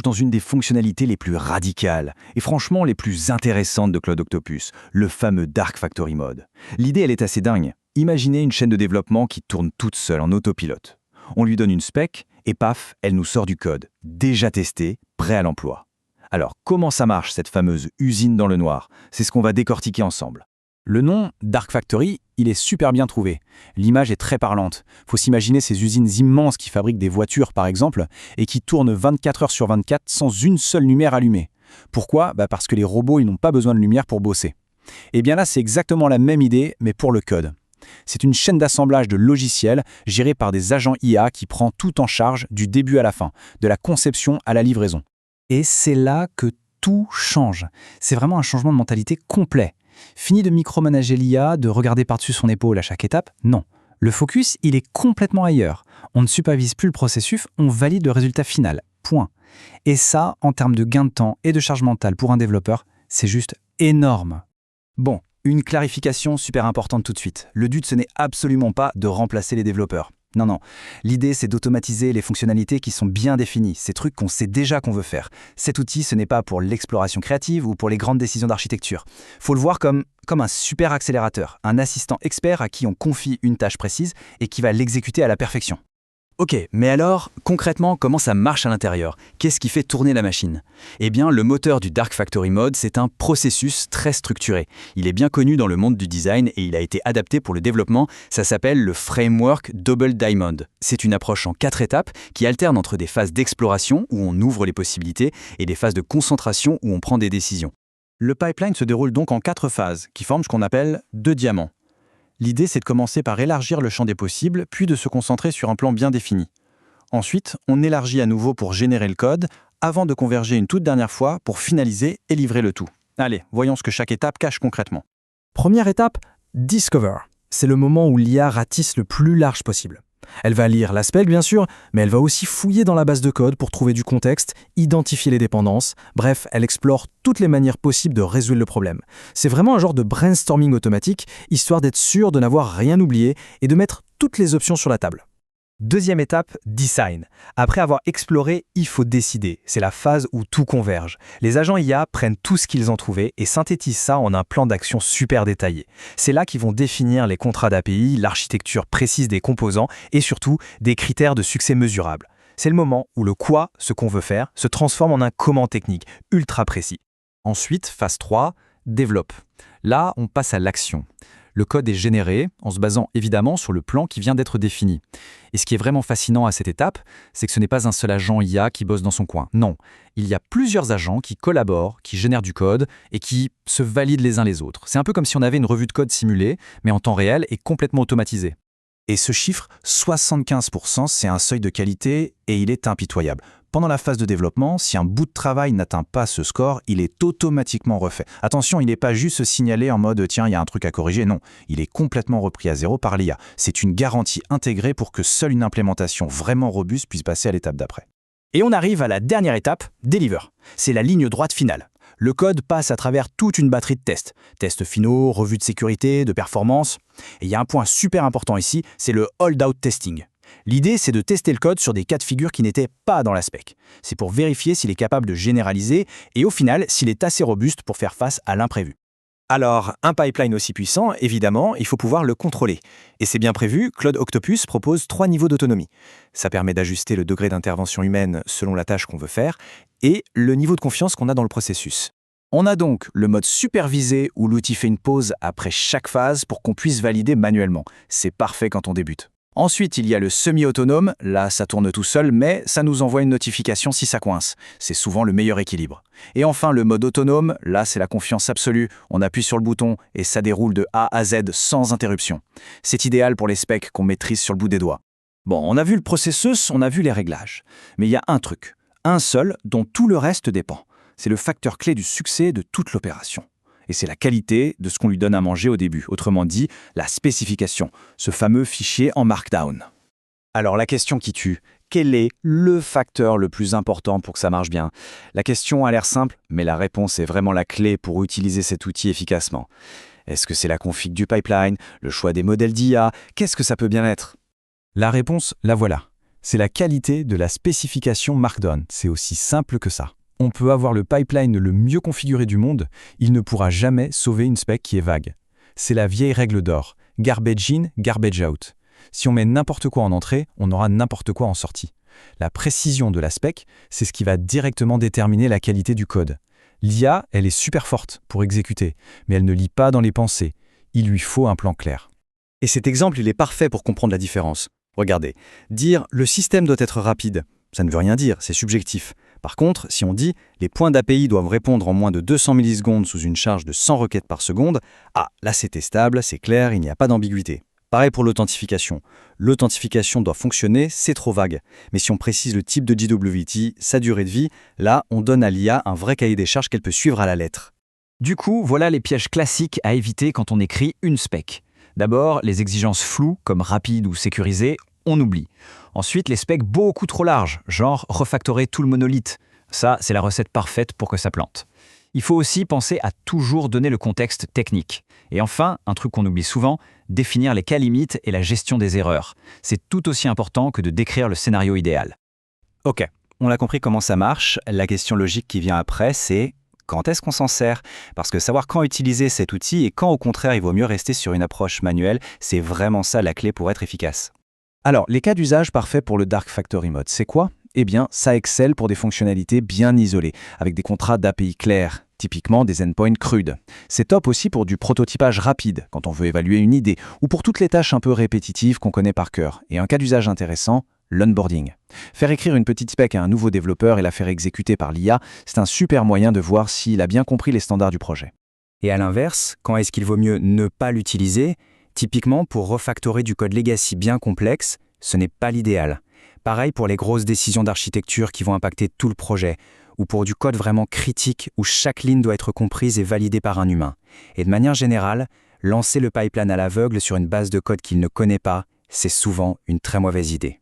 dans une des fonctionnalités les plus radicales et franchement les plus intéressantes de Cloud Octopus, le fameux Dark Factory Mode. L'idée, elle est assez dingue. Imaginez une chaîne de développement qui tourne toute seule en autopilote. On lui donne une spec et paf, elle nous sort du code, déjà testé, prêt à l'emploi. Alors, comment ça marche cette fameuse usine dans le noir? C'est ce qu'on va décortiquer ensemble. Le nom, Dark Factory, il est super bien trouvé. L'image est très parlante. Faut s'imaginer ces usines immenses qui fabriquent des voitures, par exemple, et qui tournent 24 heures sur 24 sans une seule lumière allumée. Pourquoi? Parce que les robots, ils n'ont pas besoin de lumière pour bosser. Et bien là, c'est exactement la même idée, mais pour le code. C'est une chaîne d'assemblage de logiciels gérée par des agents IA qui prend tout en charge du début à la fin, de la conception à la livraison. Et c'est là que tout change. C'est vraiment un changement de mentalité complet. Fini de micromanager l'IA, de regarder par-dessus son épaule à chaque étape, non. Le focus, il est complètement ailleurs. On ne supervise plus le processus, on valide le résultat final. Point. Et ça, en termes de gain de temps et de charge mentale pour un développeur, c'est juste énorme. Bon, une clarification super importante tout de suite. Le but, ce n'est absolument pas de remplacer les développeurs. Non. L'idée, c'est d'automatiser les fonctionnalités qui sont bien définies, ces trucs qu'on sait déjà qu'on veut faire. Cet outil, ce n'est pas pour l'exploration créative ou pour les grandes décisions d'architecture. Faut le voir comme un super accélérateur, un assistant expert à qui on confie une tâche précise et qui va l'exécuter à la perfection. Ok, mais alors, concrètement, comment ça marche à l'intérieur? Qu'est-ce qui fait tourner la machine? Eh bien, le moteur du Dark Factory Mode, c'est un processus très structuré. Il est bien connu dans le monde du design et il a été adapté pour le développement. Ça s'appelle le Framework Double Diamond. C'est une approche en 4 étapes qui alterne entre des phases d'exploration, où on ouvre les possibilités, et des phases de concentration, où on prend des décisions. Le pipeline se déroule donc en 4 phases, qui forment ce qu'on appelle 2 diamants. L'idée, c'est de commencer par élargir le champ des possibles, puis de se concentrer sur un plan bien défini. Ensuite, on élargit à nouveau pour générer le code, avant de converger une toute dernière fois pour finaliser et livrer le tout. Allez, voyons ce que chaque étape cache concrètement. Première étape, Discover. C'est le moment où l'IA ratisse le plus large possible. Elle va lire la spec, bien sûr, mais elle va aussi fouiller dans la base de code pour trouver du contexte, identifier les dépendances. Bref, elle explore toutes les manières possibles de résoudre le problème. C'est vraiment un genre de brainstorming automatique, histoire d'être sûr de n'avoir rien oublié et de mettre toutes les options sur la table. Deuxième étape, Design. Après avoir exploré, il faut décider. C'est la phase où tout converge. Les agents IA prennent tout ce qu'ils ont trouvé et synthétisent ça en un plan d'action super détaillé. C'est là qu'ils vont définir les contrats d'API, l'architecture précise des composants et surtout des critères de succès mesurables. C'est le moment où le quoi, ce qu'on veut faire, se transforme en un comment technique ultra précis. Ensuite, phase 3, Développe. Là, on passe à l'action. Le code est généré en se basant évidemment sur le plan qui vient d'être défini. Et ce qui est vraiment fascinant à cette étape, c'est que ce n'est pas un seul agent IA qui bosse dans son coin. Non, il y a plusieurs agents qui collaborent, qui génèrent du code et qui se valident les uns les autres. C'est un peu comme si on avait une revue de code simulée, mais en temps réel et complètement automatisée. Et ce chiffre, 75%, c'est un seuil de qualité et il est impitoyable. Pendant la phase de développement, si un bout de travail n'atteint pas ce score, il est automatiquement refait. Attention, il n'est pas juste signalé en mode « tiens, il y a un truc à corriger ». Non, il est complètement repris à zéro par l'IA. C'est une garantie intégrée pour que seule une implémentation vraiment robuste puisse passer à l'étape d'après. Et on arrive à la dernière étape, Deliver. C'est la ligne droite finale. Le code passe à travers toute une batterie de tests. Tests finaux, revues de sécurité, de performance. Et il y a un point super important ici, c'est le hold-out testing. L'idée, c'est de tester le code sur des cas de figure qui n'étaient pas dans la spec. C'est pour vérifier s'il est capable de généraliser et au final, s'il est assez robuste pour faire face à l'imprévu. Alors, un pipeline aussi puissant, évidemment, il faut pouvoir le contrôler. Et c'est bien prévu, Cloud Octopus propose 3 niveaux d'autonomie. Ça permet d'ajuster le degré d'intervention humaine selon la tâche qu'on veut faire et le niveau de confiance qu'on a dans le processus. On a donc le mode supervisé où l'outil fait une pause après chaque phase pour qu'on puisse valider manuellement. C'est parfait quand on débute. Ensuite, il y a le semi-autonome, là ça tourne tout seul, mais ça nous envoie une notification si ça coince. C'est souvent le meilleur équilibre. Et enfin, le mode autonome, là c'est la confiance absolue. On appuie sur le bouton et ça déroule de A à Z sans interruption. C'est idéal pour les specs qu'on maîtrise sur le bout des doigts. Bon, on a vu le processus, on a vu les réglages. Mais il y a un truc, un seul dont tout le reste dépend. C'est le facteur clé du succès de toute l'opération. Et c'est la qualité de ce qu'on lui donne à manger au début, autrement dit, la spécification, ce fameux fichier en Markdown. Alors la question qui tue, quel est le facteur le plus important pour que ça marche bien? La question a l'air simple, mais la réponse est vraiment la clé pour utiliser cet outil efficacement. Est-ce que c'est la config du pipeline, le choix des modèles d'IA? Qu'est-ce que ça peut bien être? La réponse, la voilà. C'est la qualité de la spécification Markdown, c'est aussi simple que ça. On peut avoir le pipeline le mieux configuré du monde, il ne pourra jamais sauver une spec qui est vague. C'est la vieille règle d'or, garbage in, garbage out. Si on met n'importe quoi en entrée, on aura n'importe quoi en sortie. La précision de la spec, c'est ce qui va directement déterminer la qualité du code. L'IA, elle est super forte pour exécuter, mais elle ne lit pas dans les pensées. Il lui faut un plan clair. Et cet exemple, il est parfait pour comprendre la différence. Regardez, dire « le système doit être rapide », ça ne veut rien dire, c'est subjectif. Par contre, si on dit « les points d'API doivent répondre en moins de 200 millisecondes sous une charge de 100 requêtes par seconde », ah, là c'est testable, c'est clair, il n'y a pas d'ambiguïté. Pareil pour l'authentification. L'authentification doit fonctionner, c'est trop vague. Mais si on précise le type de JWT, sa durée de vie, là, on donne à l'IA un vrai cahier des charges qu'elle peut suivre à la lettre. Du coup, voilà les pièges classiques à éviter quand on écrit une spec. D'abord, les exigences floues, comme rapide ou sécurisé, on oublie. Ensuite, les specs beaucoup trop larges, genre refactorer tout le monolithe. Ça, c'est la recette parfaite pour que ça plante. Il faut aussi penser à toujours donner le contexte technique. Et enfin, un truc qu'on oublie souvent, définir les cas limites et la gestion des erreurs. C'est tout aussi important que de décrire le scénario idéal. Ok, on a compris comment ça marche. La question logique qui vient après, c'est quand est-ce qu'on s'en sert? Parce que savoir quand utiliser cet outil et quand au contraire il vaut mieux rester sur une approche manuelle, c'est vraiment ça la clé pour être efficace. Alors, les cas d'usage parfaits pour le Dark Factory Mode, c'est quoi? Eh bien, ça excelle pour des fonctionnalités bien isolées, avec des contrats d'API clairs, typiquement des endpoints crudes. C'est top aussi pour du prototypage rapide, quand on veut évaluer une idée, ou pour toutes les tâches un peu répétitives qu'on connaît par cœur. Et un cas d'usage intéressant, l'onboarding. Faire écrire une petite spec à un nouveau développeur et la faire exécuter par l'IA, c'est un super moyen de voir s'il a bien compris les standards du projet. Et à l'inverse, quand est-ce qu'il vaut mieux ne pas l'utiliser? Typiquement, pour refactorer du code legacy bien complexe, ce n'est pas l'idéal. Pareil pour les grosses décisions d'architecture qui vont impacter tout le projet, ou pour du code vraiment critique où chaque ligne doit être comprise et validée par un humain. Et de manière générale, lancer le pipeline à l'aveugle sur une base de code qu'il ne connaît pas, c'est souvent une très mauvaise idée.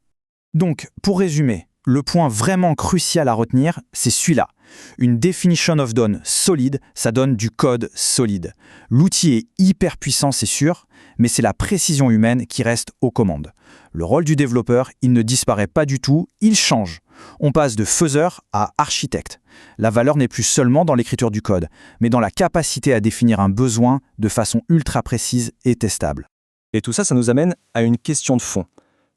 Donc, pour résumer, le point vraiment crucial à retenir, c'est celui-là. Une definition of done solide, ça donne du code solide. L'outil est hyper puissant, c'est sûr, mais c'est la précision humaine qui reste aux commandes. Le rôle du développeur, il ne disparaît pas du tout, il change. On passe de faiseur à architecte. La valeur n'est plus seulement dans l'écriture du code, mais dans la capacité à définir un besoin de façon ultra précise et testable. Et tout ça, ça nous amène à une question de fond.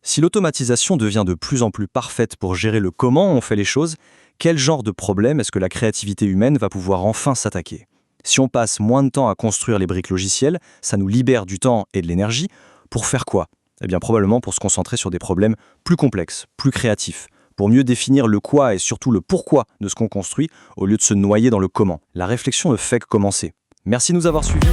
Si l'automatisation devient de plus en plus parfaite pour gérer le comment on fait les choses, quel genre de problème est-ce que la créativité humaine va pouvoir enfin s'attaquer? Si on passe moins de temps à construire les briques logicielles, ça nous libère du temps et de l'énergie. Pour faire quoi? Eh bien probablement pour se concentrer sur des problèmes plus complexes, plus créatifs, pour mieux définir le quoi et surtout le pourquoi de ce qu'on construit au lieu de se noyer dans le comment. La réflexion ne fait que commencer. Merci de nous avoir suivis.